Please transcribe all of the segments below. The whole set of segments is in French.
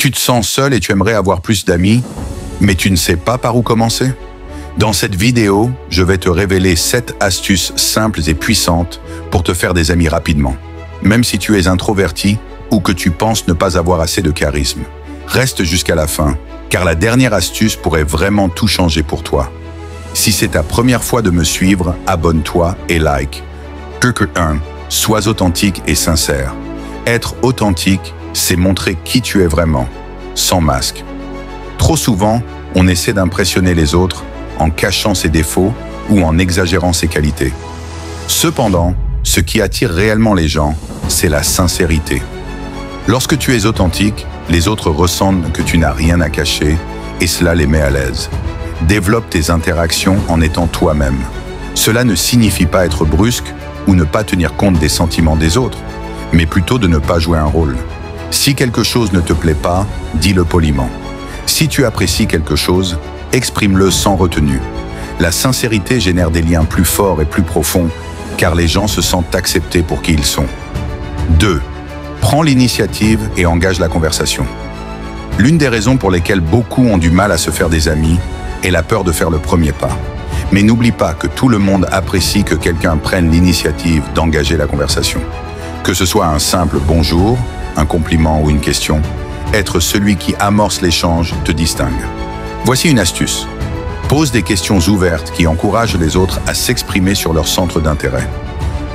Tu te sens seul et tu aimerais avoir plus d'amis, mais tu ne sais pas par où commencer? Dans cette vidéo, je vais te révéler 7 astuces simples et puissantes pour te faire des amis rapidement, même si tu es introverti ou que tu penses ne pas avoir assez de charisme. Reste jusqu'à la fin, car la dernière astuce pourrait vraiment tout changer pour toi. Si c'est ta première fois de me suivre, abonne-toi et like. 1. Sois authentique et sincère. Être authentique, c'est montrer qui tu es vraiment, sans masque. Trop souvent, on essaie d'impressionner les autres en cachant ses défauts ou en exagérant ses qualités. Cependant, ce qui attire réellement les gens, c'est la sincérité. Lorsque tu es authentique, les autres ressentent que tu n'as rien à cacher et cela les met à l'aise. Développe tes interactions en étant toi-même. Cela ne signifie pas être brusque ou ne pas tenir compte des sentiments des autres, mais plutôt de ne pas jouer un rôle. Si quelque chose ne te plaît pas, dis-le poliment. Si tu apprécies quelque chose, exprime-le sans retenue. La sincérité génère des liens plus forts et plus profonds, car les gens se sentent acceptés pour qui ils sont. 2. Prends l'initiative et engage la conversation. L'une des raisons pour lesquelles beaucoup ont du mal à se faire des amis est la peur de faire le premier pas. Mais n'oublie pas que tout le monde apprécie que quelqu'un prenne l'initiative d'engager la conversation. Que ce soit un simple bonjour, un compliment ou une question, être celui qui amorce l'échange te distingue. Voici une astuce. Pose des questions ouvertes qui encouragent les autres à s'exprimer sur leur centre d'intérêt.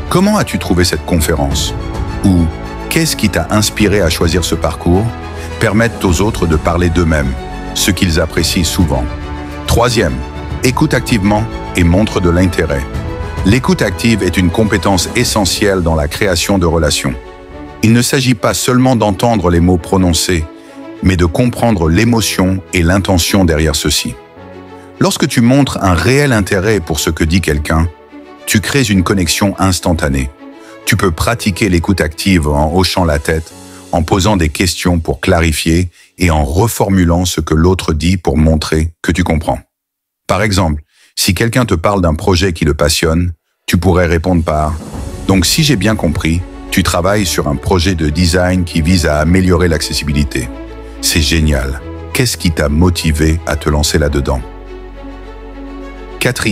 Comment as-tu trouvé cette conférence? Ou qu'est-ce qui t'a inspiré à choisir ce parcours? Permettent aux autres de parler d'eux-mêmes, ce qu'ils apprécient souvent. 3. Écoute activement et montre de l'intérêt. L'écoute active est une compétence essentielle dans la création de relations. Il ne s'agit pas seulement d'entendre les mots prononcés, mais de comprendre l'émotion et l'intention derrière ceux-ci. Lorsque tu montres un réel intérêt pour ce que dit quelqu'un, tu crées une connexion instantanée. Tu peux pratiquer l'écoute active en hochant la tête, en posant des questions pour clarifier et en reformulant ce que l'autre dit pour montrer que tu comprends. Par exemple, si quelqu'un te parle d'un projet qui le passionne, tu pourrais répondre par « Donc si j'ai bien compris, tu travailles sur un projet de design qui vise à améliorer l'accessibilité. C'est génial. Qu'est-ce qui t'a motivé à te lancer là-dedans ?» 4.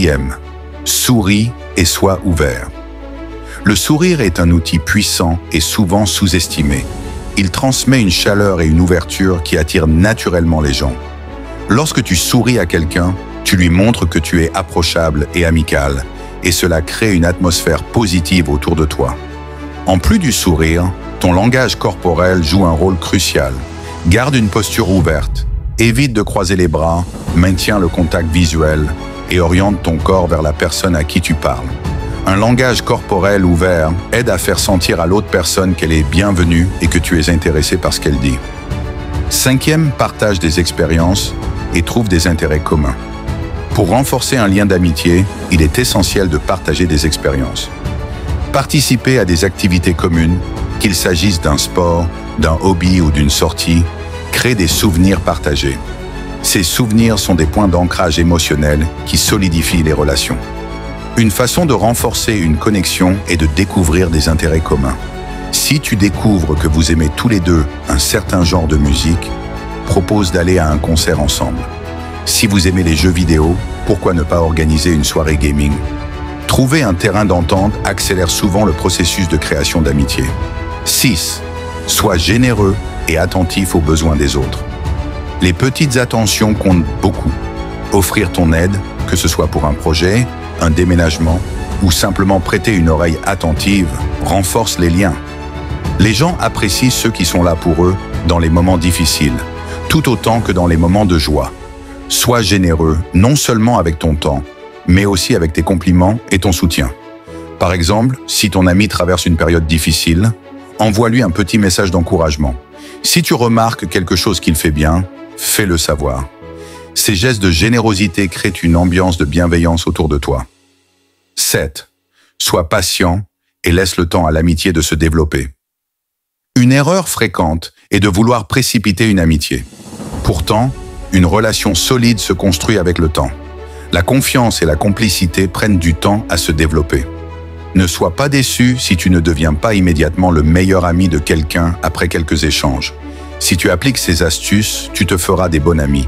Souris et sois ouvert. Le sourire est un outil puissant et souvent sous-estimé. Il transmet une chaleur et une ouverture qui attirent naturellement les gens. Lorsque tu souris à quelqu'un, tu lui montres que tu es approchable et amical, et cela crée une atmosphère positive autour de toi. En plus du sourire, ton langage corporel joue un rôle crucial. Garde une posture ouverte, évite de croiser les bras, maintiens le contact visuel et oriente ton corps vers la personne à qui tu parles. Un langage corporel ouvert aide à faire sentir à l'autre personne qu'elle est bienvenue et que tu es intéressé par ce qu'elle dit. 5. Partage des expériences et trouve des intérêts communs. Pour renforcer un lien d'amitié, il est essentiel de partager des expériences. Participer à des activités communes, qu'il s'agisse d'un sport, d'un hobby ou d'une sortie, crée des souvenirs partagés. Ces souvenirs sont des points d'ancrage émotionnel qui solidifient les relations. Une façon de renforcer une connexion est de découvrir des intérêts communs. Si tu découvres que vous aimez tous les deux un certain genre de musique, propose d'aller à un concert ensemble. Si vous aimez les jeux vidéo, pourquoi ne pas organiser une soirée gaming? Trouver un terrain d'entente accélère souvent le processus de création d'amitié. 6. Sois généreux et attentif aux besoins des autres. Les petites attentions comptent beaucoup. Offrir ton aide, que ce soit pour un projet, un déménagement ou simplement prêter une oreille attentive, renforce les liens. Les gens apprécient ceux qui sont là pour eux dans les moments difficiles, tout autant que dans les moments de joie. Sois généreux, non seulement avec ton temps, mais aussi avec tes compliments et ton soutien. Par exemple, si ton ami traverse une période difficile, envoie-lui un petit message d'encouragement. Si tu remarques quelque chose qu'il fait bien, fais-le savoir. Ces gestes de générosité créent une ambiance de bienveillance autour de toi. 7. Sois patient et laisse le temps à l'amitié de se développer. Une erreur fréquente est de vouloir précipiter une amitié. Pourtant, une relation solide se construit avec le temps. La confiance et la complicité prennent du temps à se développer. Ne sois pas déçu si tu ne deviens pas immédiatement le meilleur ami de quelqu'un après quelques échanges. Si tu appliques ces astuces, tu te feras des bons amis.